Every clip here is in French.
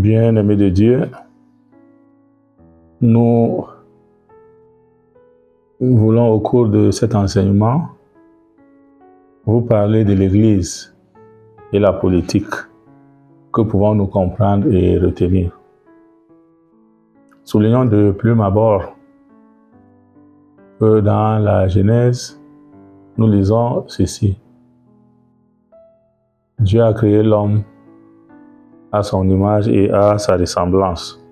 Bien-aimés de Dieu, nous voulons au cours de cet enseignement vous parler de l'Église et la politique. Que pouvons-nous comprendre et retenir? Soulignons de prime abord que dans la Genèse, nous lisons ceci. Dieu a créé l'homme à son image et à sa ressemblance.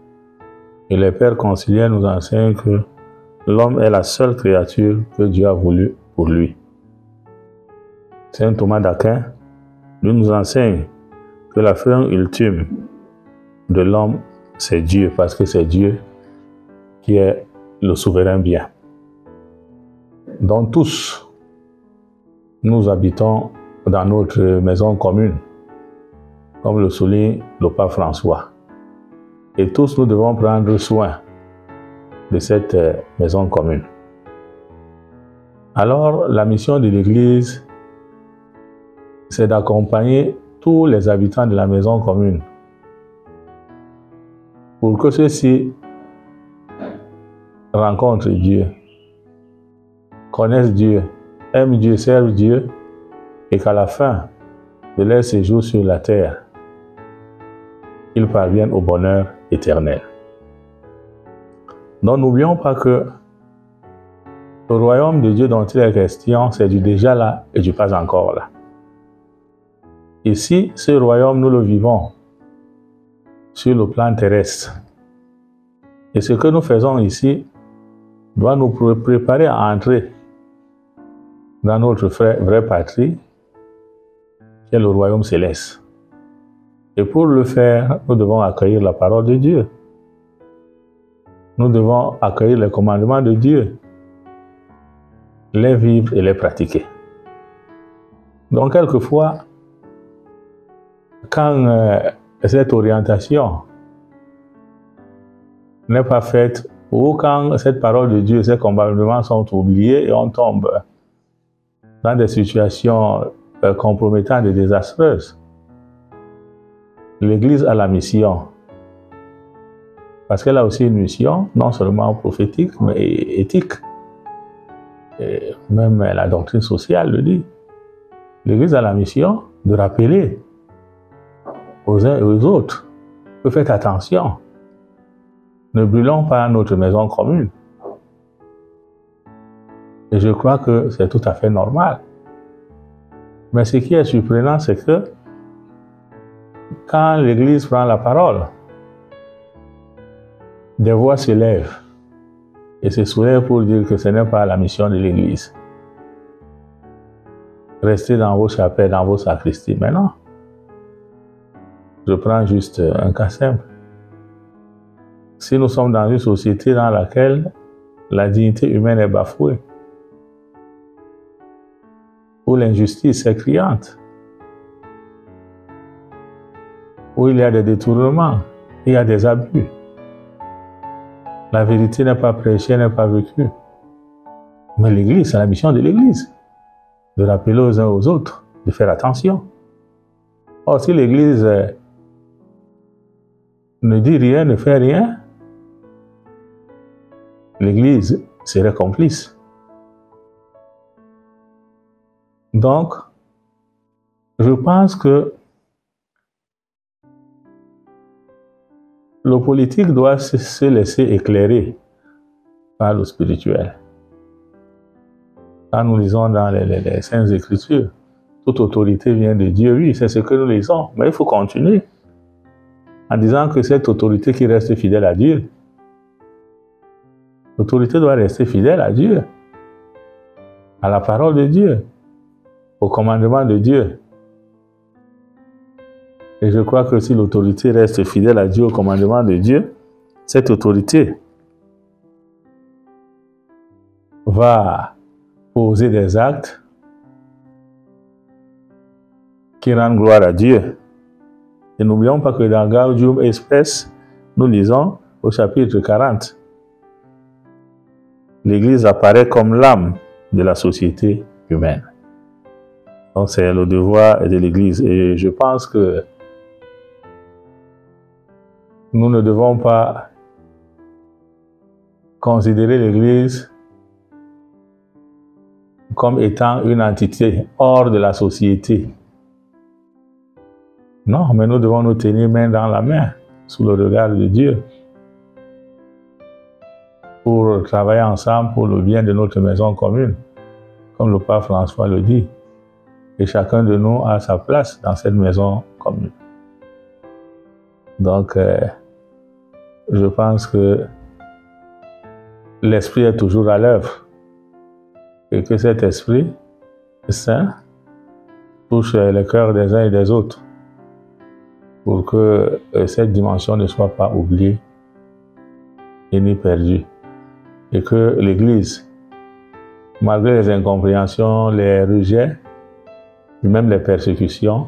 Et les pères conciliaires nous enseignent que l'homme est la seule créature que Dieu a voulu pour lui. Saint Thomas d'Aquin nous enseigne que la fin ultime de l'homme, c'est Dieu, parce que c'est Dieu qui est le souverain bien. Donc tous, nous habitons dans notre maison commune, comme le souligne le pape François. Et tous nous devons prendre soin de cette maison commune. Alors, la mission de l'Église, c'est d'accompagner tous les habitants de la maison commune pour que ceux-ci rencontrent Dieu, connaissent Dieu, aiment Dieu, servent Dieu, et qu'à la fin de leur séjour sur la terre, ils parviennent au bonheur éternel. Donc n'oublions pas que le royaume de Dieu dont il est question, c'est du déjà là et du pas encore là. Ici, ce royaume, nous le vivons sur le plan terrestre. Et ce que nous faisons ici doit nous préparer à entrer dans notre vraie patrie, qui est le royaume céleste. Et pour le faire, nous devons accueillir la parole de Dieu. Nous devons accueillir les commandements de Dieu, les vivre et les pratiquer. Donc, quelquefois, quand cette orientation n'est pas faite, ou quand cette parole de Dieu, ces commandements sont oubliés et on tombe dans des situations compromettantes et désastreuses, l'Église a la mission, parce qu'elle a aussi une mission, non seulement prophétique, mais éthique. Et même la doctrine sociale le dit. L'Église a la mission de rappeler aux uns et aux autres que faites attention, ne brûlons pas notre maison commune. Et je crois que c'est tout à fait normal. Mais ce qui est surprenant, c'est que quand l'Église prend la parole, des voix se lèvent et se soulèvent pour dire que ce n'est pas la mission de l'Église. Restez dans vos chapelles, dans vos sacristies. Mais non. Je prends juste un cas simple. Si nous sommes dans une société dans laquelle la dignité humaine est bafouée, où l'injustice est criante, où il y a des détournements, il y a des abus, la vérité n'est pas prêchée, n'est pas vécue. Mais l'Église, c'est la mission de l'Église, de rappeler aux uns aux autres, de faire attention. Or, si l'Église ne dit rien, ne fait rien, l'Église serait complice. Donc, je pense que le politique doit se laisser éclairer par le spirituel. Quand nous lisons dans les Saintes Écritures, toute autorité vient de Dieu. Oui, c'est ce que nous lisons, mais il faut continuer en disant que cette autorité qui reste fidèle à Dieu, l'autorité doit rester fidèle à Dieu, à la parole de Dieu, au commandement de Dieu. Et je crois que si l'autorité reste fidèle à Dieu, au commandement de Dieu, cette autorité va poser des actes qui rendent gloire à Dieu. Et n'oublions pas que dans Gaudium et Spes, nous lisons au chapitre 40, l'Église apparaît comme l'âme de la société humaine. Donc c'est le devoir de l'Église. Et je pense que nous ne devons pas considérer l'Église comme étant une entité hors de la société. Non, mais nous devons nous tenir main dans la main, sous le regard de Dieu, pour travailler ensemble pour le bien de notre maison commune, comme le pape François le dit. Et chacun de nous a sa place dans cette maison commune. Donc, je pense que l'Esprit est toujours à l'œuvre et que cet Esprit Saint touche le cœur des uns et des autres pour que cette dimension ne soit pas oubliée et ni perdue. Et que l'Église, malgré les incompréhensions, les rejets, et même les persécutions,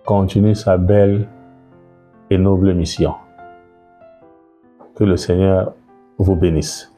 continue sa belle et noble mission. Que le Seigneur vous bénisse.